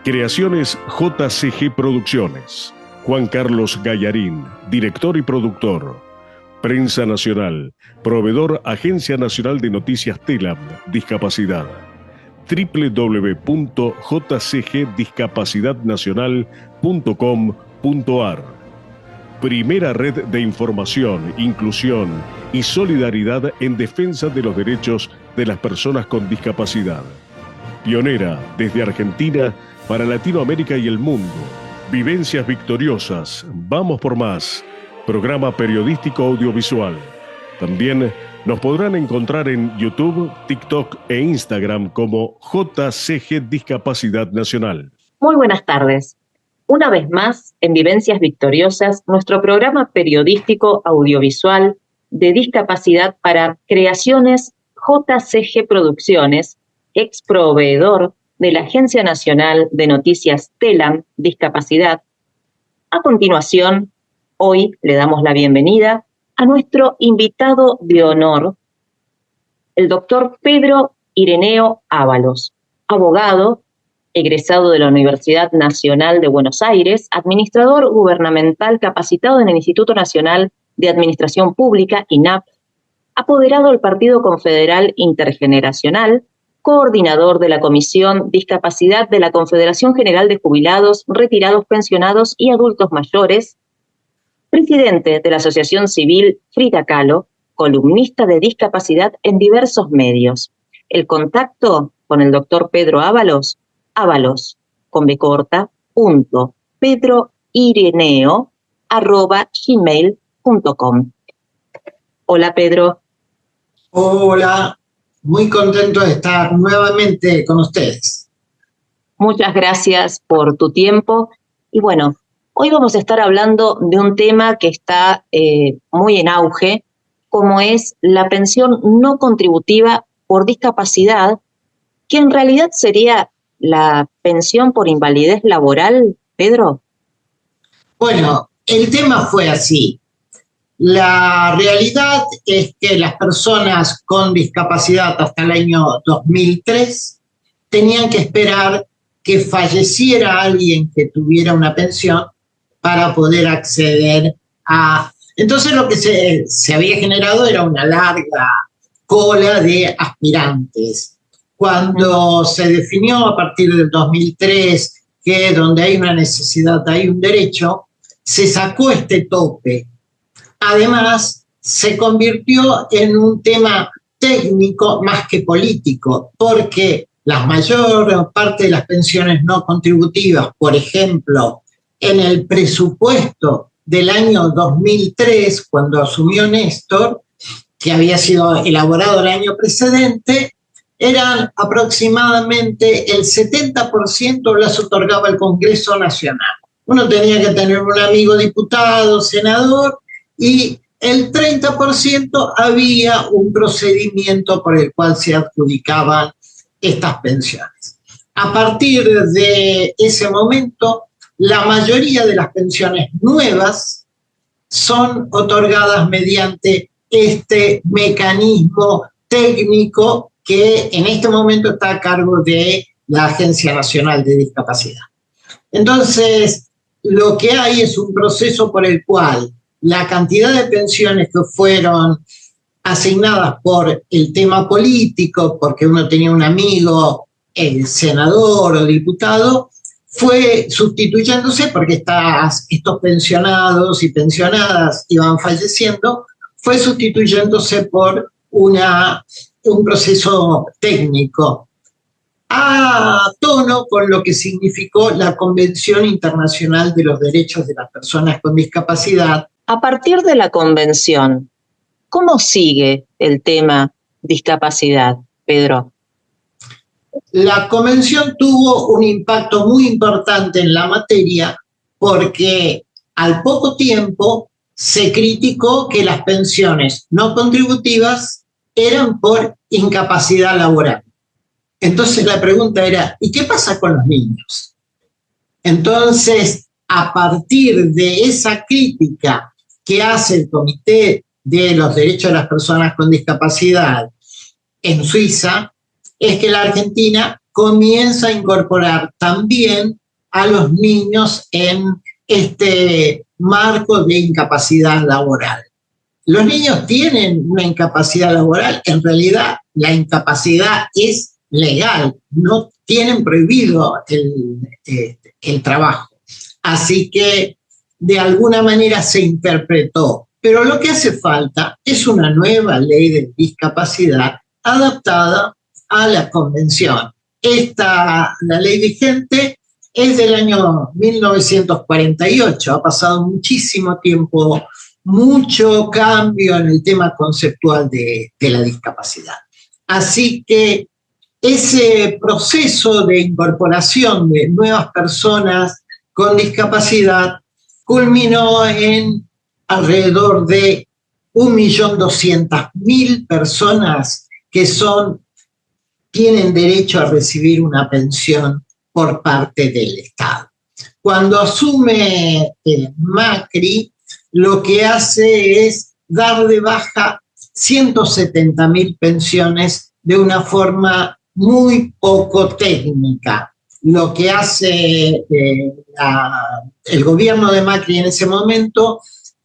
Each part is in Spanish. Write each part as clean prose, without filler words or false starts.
Creaciones JCG Producciones. Juan Carlos Gallarín, director y productor. Prensa Nacional, proveedor Agencia Nacional de Noticias TELAM, Discapacidad. www.jcgdiscapacidadnacional.com.ar. Primera red de información, inclusión y solidaridad en defensa de los derechos de las personas con discapacidad. Pionera desde Argentina para Latinoamérica y el mundo. Vivencias victoriosas. Vamos por más. Programa periodístico audiovisual. También nos podrán encontrar en YouTube, TikTok e Instagram como JCG Discapacidad Nacional. Muy buenas tardes. Una vez más, en Vivencias Victoriosas, nuestro programa periodístico audiovisual de discapacidad para Creaciones JCG Producciones, ex proveedor de la Agencia Nacional de Noticias TELAM, Discapacidad. A continuación, hoy le damos la bienvenida a nuestro invitado de honor, el doctor Pedro Ireneo Ábalos, abogado, egresado de la Universidad Nacional de Buenos Aires, administrador gubernamental capacitado en el Instituto Nacional de Administración Pública, INAP, apoderado del Partido Confederal Intergeneracional, coordinador de la Comisión Discapacidad de la Confederación General de Jubilados, Retirados, Pensionados y Adultos Mayores, presidente de la Asociación Civil Frida Kahlo, columnista de discapacidad en diversos medios. El contacto con el doctor Pedro Ábalos, con B corta, pedroireneo@gmail.com. Hola, Pedro. Hola, muy contento de estar nuevamente con ustedes. Muchas gracias por tu tiempo. Y bueno, hoy vamos a estar hablando de un tema que está muy en auge, como es la pensión no contributiva por discapacidad, que en realidad sería la pensión por invalidez laboral, Pedro. Bueno, el tema fue así. La realidad es que las personas con discapacidad hasta el año 2003 tenían que esperar que falleciera alguien que tuviera una pensión para poder acceder a... Entonces lo que se había generado era una larga cola de aspirantes. Cuando se definió a partir del 2003 que donde hay una necesidad hay un derecho, se sacó este tope. Además, se convirtió en un tema técnico más que político, porque la mayor parte de las pensiones no contributivas, por ejemplo, en el presupuesto del año 2003, cuando asumió Néstor, que había sido elaborado el año precedente, eran aproximadamente el 70% las otorgaba el Congreso Nacional. Uno tenía que tener un amigo diputado, senador, y el 30% había un procedimiento por el cual se adjudicaban estas pensiones. A partir de ese momento, la mayoría de las pensiones nuevas son otorgadas mediante este mecanismo técnico que en este momento está a cargo de la Agencia Nacional de Discapacidad. Entonces, lo que hay es un proceso por el cual la cantidad de pensiones que fueron asignadas por el tema político, porque uno tenía un amigo, senador o diputado, fue sustituyéndose porque estos pensionados y pensionadas iban falleciendo, fue sustituyéndose por un proceso técnico a tono con lo que significó la Convención Internacional de los Derechos de las Personas con Discapacidad. A partir de la convención, ¿cómo sigue el tema discapacidad, Pedro? La convención tuvo un impacto muy importante en la materia porque al poco tiempo se criticó que las pensiones no contributivas eran por incapacidad laboral. Entonces la pregunta era, ¿y qué pasa con los niños? Entonces, a partir de esa crítica que hace el Comité de los Derechos de las Personas con Discapacidad en Suiza, es que la Argentina comienza a incorporar también a los niños en este marco de incapacidad laboral. Los niños tienen una incapacidad laboral, en realidad la incapacidad es legal, no tienen prohibido el trabajo. Así que de alguna manera se interpretó. Pero lo que hace falta es una nueva ley de discapacidad adaptada a la convención. La ley vigente es del año 1948, ha pasado muchísimo tiempo, mucho cambio en el tema conceptual de la discapacidad. Así que ese proceso de incorporación de nuevas personas con discapacidad culminó en alrededor de 1.200.000 personas que tienen derecho a recibir una pensión por parte del Estado. Cuando asume Macri, lo que hace es dar de baja 170.000 pensiones de una forma muy poco técnica. Lo que hace el gobierno de Macri en ese momento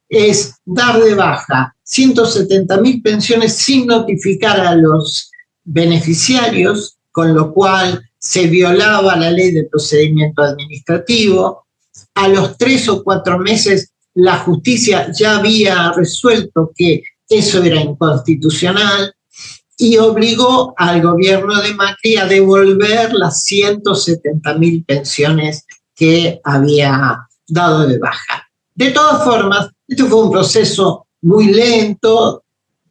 es dar de baja 170.000 pensiones sin notificar a los beneficiarios, con lo cual se violaba la ley de procedimiento administrativo. A los 3 o 4 meses la justicia ya había resuelto que eso era inconstitucional y obligó al gobierno de Macri a devolver las 170.000 pensiones que había dado de baja. De todas formas, este fue un proceso muy lento,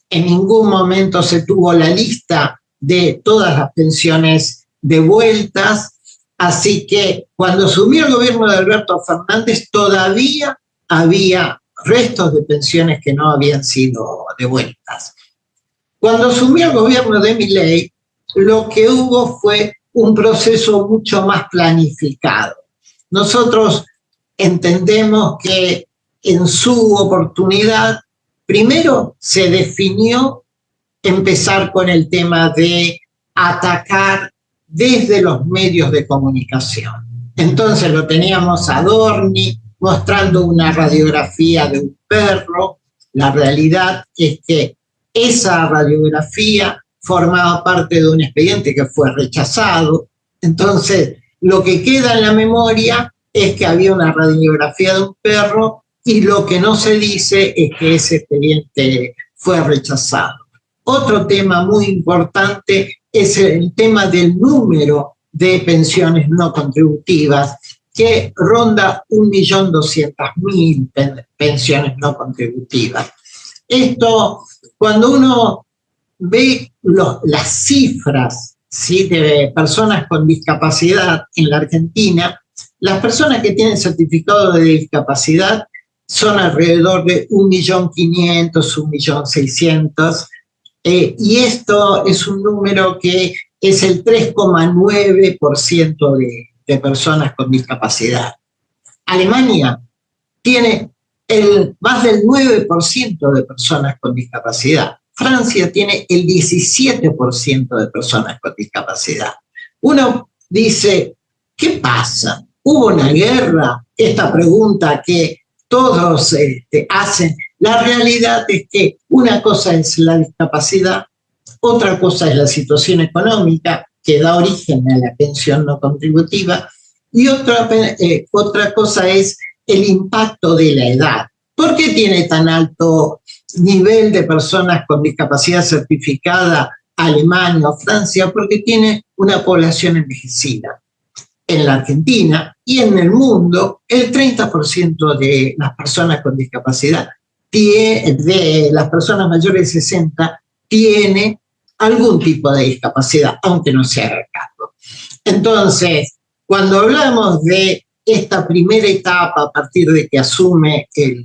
en ningún momento se tuvo la lista de todas las pensiones devueltas, así que cuando asumió el gobierno de Alberto Fernández todavía había restos de pensiones que no habían sido devueltas. Cuando asumió el gobierno de Milei, lo que hubo fue un proceso mucho más planificado. Nosotros entendemos que en su oportunidad, primero se definió empezar con el tema de atacar desde los medios de comunicación. Entonces lo teníamos a Dorni mostrando una radiografía de un perro. La realidad es que esa radiografía formaba parte de un expediente que fue rechazado. Entonces, lo que queda en la memoria es que había una radiografía de un perro y lo que no se dice es que ese expediente fue rechazado. Otro tema muy importante es el tema del número de pensiones no contributivas, que ronda 1.200.000 pensiones no contributivas. Esto, cuando uno ve las cifras, ¿sí?, de personas con discapacidad en la Argentina, las personas que tienen certificado de discapacidad son alrededor de 1.500.000, 1.600.000, y esto es un número que es el 3,9% de personas con discapacidad. Alemania tiene más del 9% de personas con discapacidad. Francia tiene el 17% de personas con discapacidad. Uno dice, ¿qué pasa? ¿Hubo una guerra? Esta pregunta que todos hacen. La realidad es que una cosa es la discapacidad, otra cosa es la situación económica que da origen a la pensión no contributiva y otra cosa es el impacto de la edad. ¿Por qué tiene tan alto nivel de personas con discapacidad certificada Alemania o Francia? Porque tiene una población envejecida. En la Argentina y en el mundo, el 30% de las personas con discapacidad, de las personas mayores de 60, tiene algún tipo de discapacidad, aunque no se haga cargo. Entonces, cuando hablamos de esta primera etapa a partir de que asume el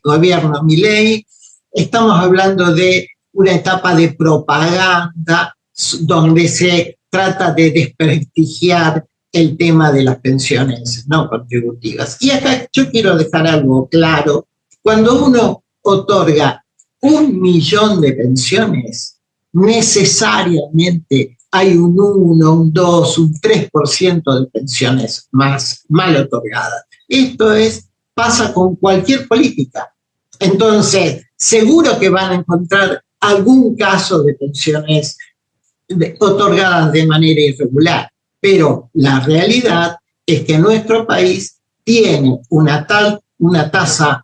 gobierno Milei, estamos hablando de una etapa de propaganda donde se trata de desprestigiar el tema de las pensiones no contributivas. Y acá yo quiero dejar algo claro. Cuando uno otorga 1 millón de pensiones, necesariamente hay un 1, un 2, un 3% de pensiones más mal otorgadas. Esto pasa con cualquier política. Entonces, seguro que van a encontrar algún caso de pensiones otorgadas de manera irregular, pero la realidad es que nuestro país tiene una tasa,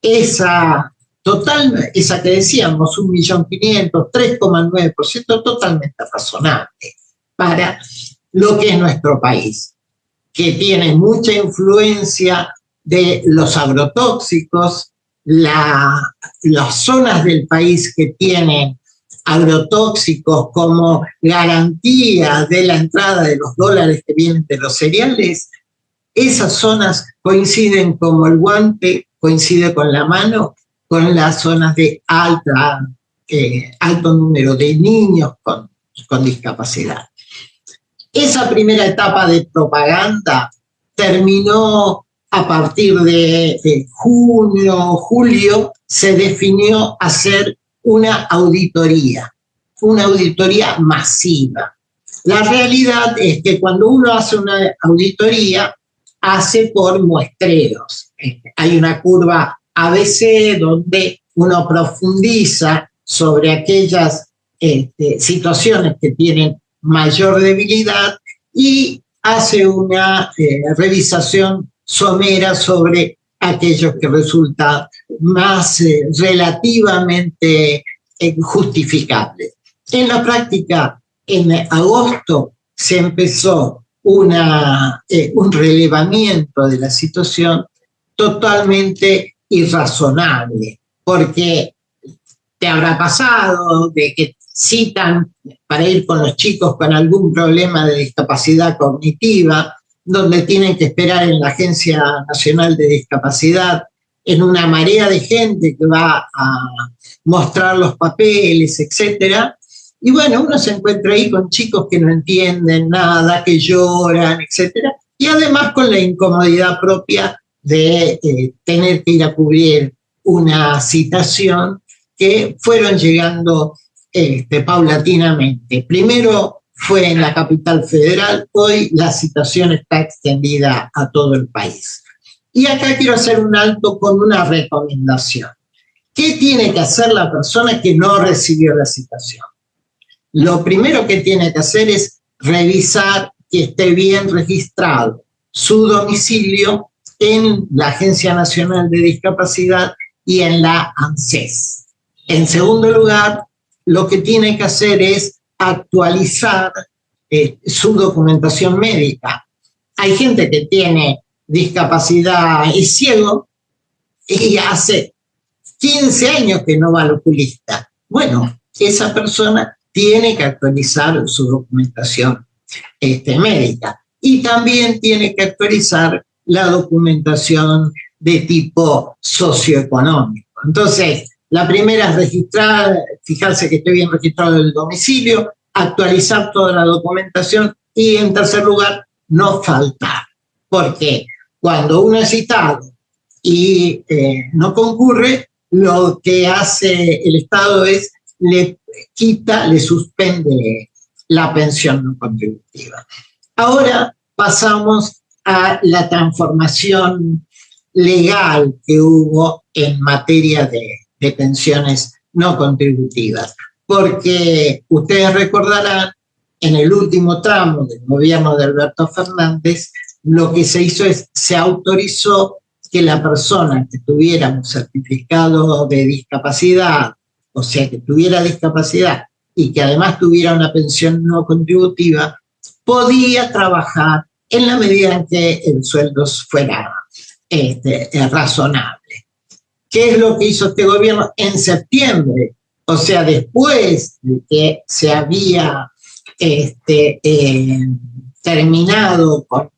esa que decíamos, 1.500.000, 3,9%, totalmente razonable para lo que es nuestro país, que tiene mucha influencia de los agrotóxicos, las zonas del país que tienen agrotóxicos como garantía de la entrada de los dólares que vienen de los cereales, esas zonas coinciden como el guante, coincide con la mano, con las zonas de alto número de niños con discapacidad. Esa primera etapa de propaganda terminó a partir de junio, julio, se definió hacer una auditoría masiva. La realidad es que cuando uno hace una auditoría, hace por muestreos. Hay una curva ABC donde uno profundiza sobre aquellas situaciones que tienen mayor debilidad y hace una revisación somera sobre aquellos que resultan más relativamente justificables. En la práctica, en agosto se empezó un relevamiento de la situación totalmente irrazonable, porque te habrá pasado de que citan para ir con los chicos con algún problema de discapacidad cognitiva, donde tienen que esperar en la Agencia Nacional de Discapacidad, en una marea de gente que va a mostrar los papeles, etcétera. Y bueno, uno se encuentra ahí con chicos que no entienden nada, que lloran, etcétera, y además con la incomodidad propia de tener que ir a cubrir una citación que fueron llegando paulatinamente. Primero fue en la capital federal, hoy la citación está extendida a todo el país. Y acá quiero hacer un alto con una recomendación. ¿Qué tiene que hacer la persona que no recibió la citación? Lo primero que tiene que hacer es revisar que esté bien registrado su domicilio en la Agencia Nacional de Discapacidad y en la ANSES. En segundo lugar, lo que tiene que hacer es actualizar su documentación médica. Hay gente que tiene discapacidad, es ciego, y hace 15 años que no va al oculista. Bueno, esa persona tiene que actualizar su documentación médica y también tiene que actualizar la documentación de tipo socioeconómico. Entonces, la primera es registrar, fijarse que esté bien registrado el domicilio, actualizar toda la documentación y, en tercer lugar, no faltar. Porque cuando uno es citado y no concurre, lo que hace el Estado es le quita, le suspende la pensión no contributiva. Ahora pasamos a la transformación legal que hubo en materia de pensiones no contributivas, porque ustedes recordarán, en el último tramo del gobierno de Alberto Fernández, lo que se hizo es, se autorizó que la persona que tuviera un certificado de discapacidad, o sea, que tuviera discapacidad y que además tuviera una pensión no contributiva, podía trabajar en la medida en que el sueldo fuera razonable. ¿Qué es lo que hizo este gobierno en septiembre? O sea, después de que se había terminado con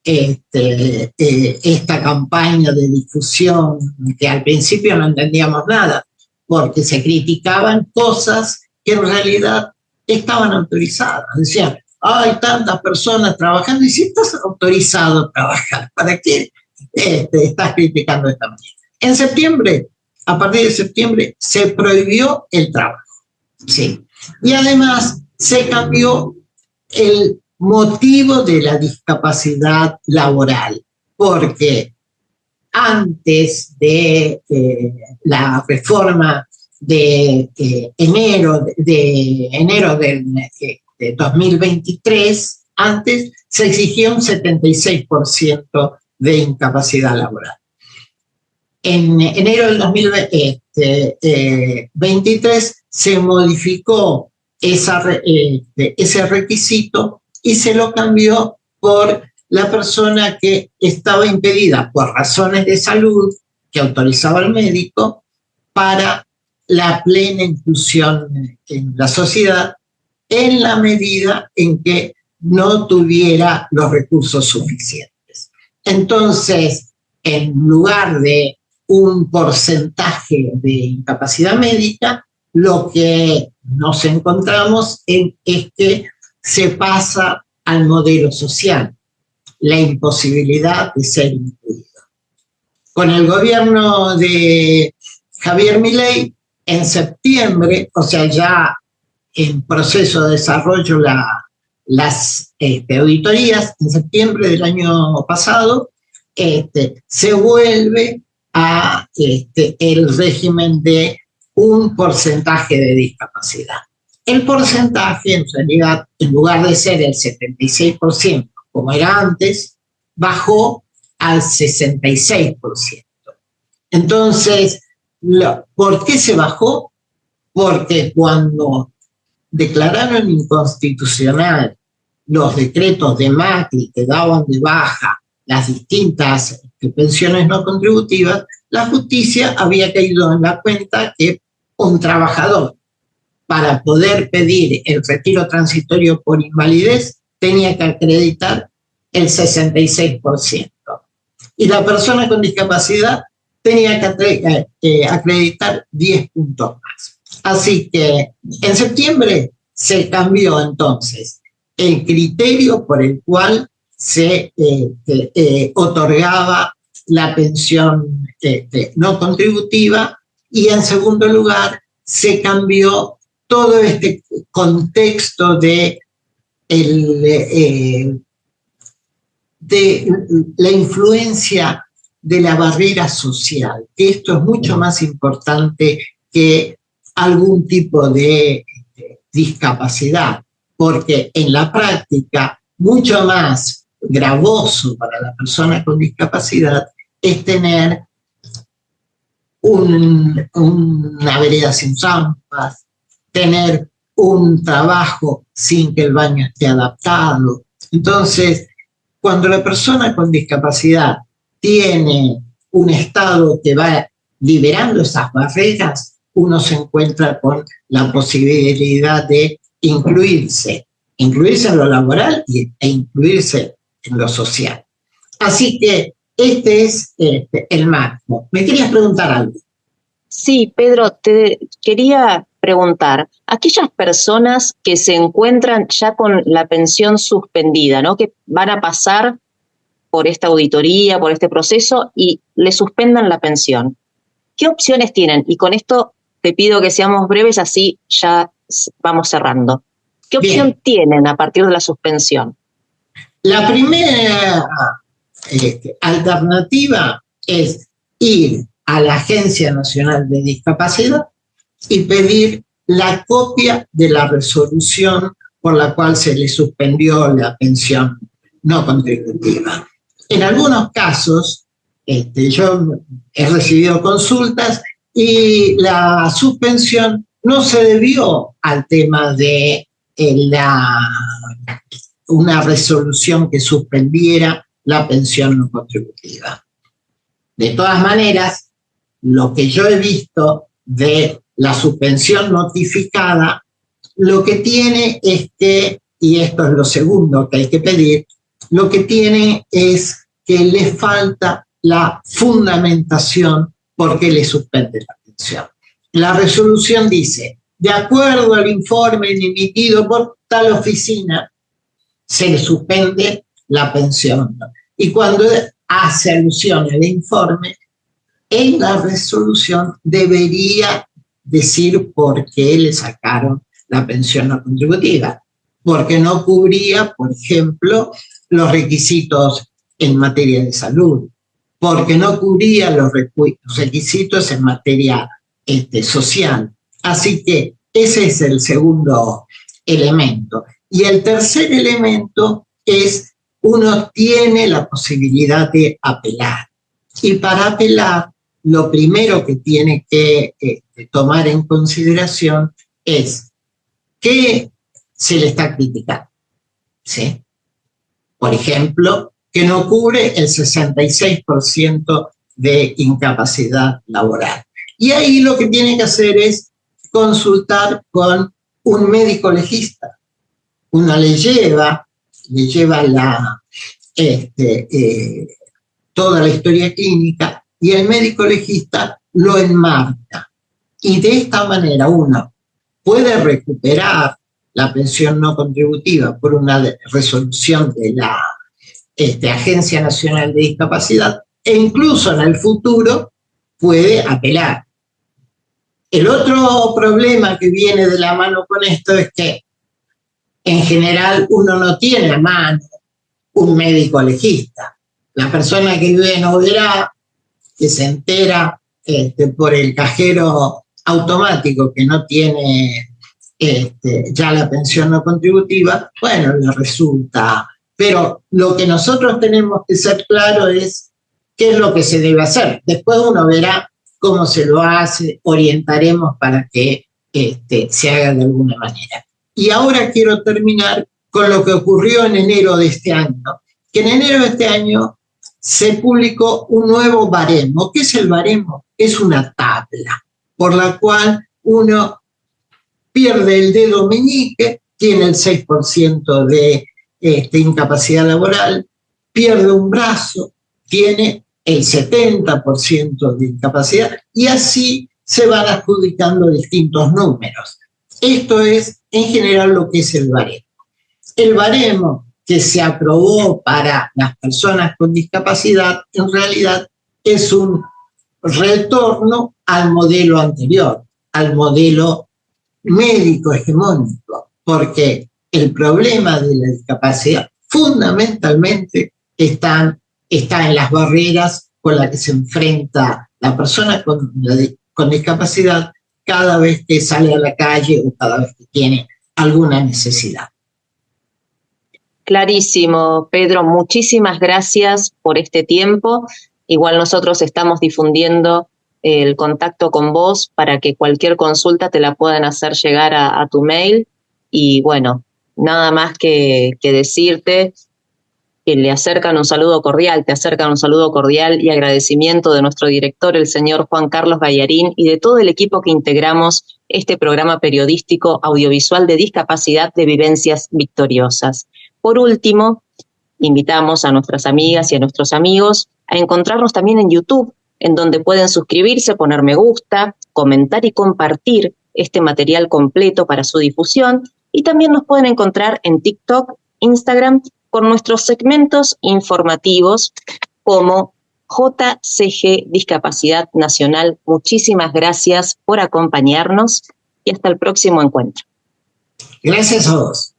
esta campaña de difusión, que al principio no entendíamos nada, porque se criticaban cosas que en realidad estaban autorizadas. Decían, hay tantas personas trabajando, y si estás autorizado a trabajar, ¿para qué estás criticando de esta manera? En septiembre, a partir de septiembre, se prohibió el trabajo, ¿sí? Y además se cambió el motivo de la discapacidad laboral, porque antes de la reforma de enero de 2023, antes se exigía un 76% de incapacidad laboral. En enero del 2023 se modificó ese requisito y se lo cambió por la persona que estaba impedida por razones de salud que autorizaba el médico para la plena inclusión en la sociedad en la medida en que no tuviera los recursos suficientes. Entonces, en lugar de un porcentaje de incapacidad médica, lo que nos encontramos es que se pasa al modelo social, la imposibilidad de ser incluido. Con el gobierno de Javier Milei, en septiembre, o sea, ya en proceso de desarrollo las auditorías, en septiembre del año pasado, se vuelve a el régimen de un porcentaje de discapacidad. El porcentaje, en realidad, en lugar de ser el 76%, como era antes, bajó al 66%. Entonces, ¿por qué se bajó? Porque cuando declararon inconstitucional los decretos de Macri que daban de baja las distintas pensiones no contributivas, la justicia había caído en la cuenta que un trabajador, para poder pedir el retiro transitorio por invalidez, tenía que acreditar el 66%. Y la persona con discapacidad tenía que acreditar 10 puntos más. Así que en septiembre se cambió entonces el criterio por el cual se otorgaba la pensión no contributiva, y en segundo lugar se cambió todo este contexto de la influencia de la barrera social, que esto es mucho más importante que algún tipo de discapacidad, porque en la práctica mucho más gravoso para la persona con discapacidad es tener una vereda sin rampas, tener un trabajo sin que el baño esté adaptado. Entonces, cuando la persona con discapacidad tiene un estado que va liberando esas barreras, uno se encuentra con la posibilidad de incluirse en lo laboral e incluirse en lo social. Así que este es el marco. ¿Me querías preguntar algo? Sí, Pedro, te quería preguntar, aquellas personas que se encuentran ya con la pensión suspendida, ¿no?, que van a pasar por esta auditoría, por este proceso y le suspendan la pensión, ¿qué opciones tienen? Y con esto te pido que seamos breves, así ya vamos cerrando. ¿Qué opción tienen a partir de la suspensión? La primera alternativa es ir a la Agencia Nacional de Discapacidad y pedir la copia de la resolución por la cual se le suspendió la pensión no contributiva. En algunos casos, yo he recibido consultas y la suspensión no se debió al tema de una resolución que suspendiera la pensión no contributiva. De todas maneras, lo que yo he visto de la suspensión notificada, lo que tiene es que, y esto es lo segundo que hay que pedir, lo que tiene es que le falta la fundamentación por qué le suspende la pensión. La resolución dice, de acuerdo al informe emitido por tal oficina, se le suspende la pensión. Y cuando hace alusión al informe, en la resolución debería decir por qué le sacaron la pensión no contributiva. porque no cubría, por ejemplo, los requisitos en materia de salud, porque no cubría los requisitos en materia social. Así que ese es el segundo elemento. Y el tercer elemento es, uno tiene la posibilidad de apelar. Y para apelar, lo primero que tiene que tomar en consideración es qué se le está criticando, ¿sí? Por ejemplo, que no cubre el 66% de incapacidad laboral. Y ahí lo que tiene que hacer es consultar con un médico legista. Uno le lleva toda la historia clínica y el médico legista lo enmarca. Y de esta manera uno puede recuperar la pensión no contributiva por una resolución de la Agencia Nacional de Discapacidad e incluso en el futuro puede apelar. El otro problema que viene de la mano con esto es que en general uno no tiene a mano un médico legista. La persona que vive en Oberá, que se entera por el cajero automático que no tiene ya la pensión no contributiva, bueno, le resulta. Pero lo que nosotros tenemos que ser claro es qué es lo que se debe hacer. Después uno verá cómo se lo hace, orientaremos para que se haga de alguna manera. Y ahora quiero terminar con lo que ocurrió en enero de este año, que en enero de este año se publicó un nuevo baremo. ¿Qué es el baremo? Es una tabla por la cual uno pierde el dedo meñique, tiene el 6% de incapacidad laboral, pierde un brazo, tiene el 70% de incapacidad, y así se van adjudicando distintos números. Esto es, en general, lo que es el baremo. El baremo que se aprobó para las personas con discapacidad, en realidad, es un retorno al modelo anterior, al modelo médico hegemónico, porque el problema de la discapacidad fundamentalmente está en las barreras con las que se enfrenta la persona con discapacidad cada vez que sale a la calle o cada vez que tiene alguna necesidad. Clarísimo, Pedro, muchísimas gracias por este tiempo. Igual nosotros estamos difundiendo el contacto con vos para que cualquier consulta te la puedan hacer llegar a tu mail. Y bueno, nada más que decirte que le acercan un saludo cordial, te acercan un saludo cordial y agradecimiento de nuestro director, el señor Juan Carlos Gallarín, y de todo el equipo que integramos este programa periodístico audiovisual de discapacidad de Vivencias Victoriosas. Por último, invitamos a nuestras amigas y a nuestros amigos a encontrarnos también en YouTube, en donde pueden suscribirse, poner me gusta, comentar y compartir este material completo para su difusión, y también nos pueden encontrar en TikTok, Instagram, con nuestros segmentos informativos como JCG Discapacidad Nacional. Muchísimas gracias por acompañarnos y hasta el próximo encuentro. Gracias a vos.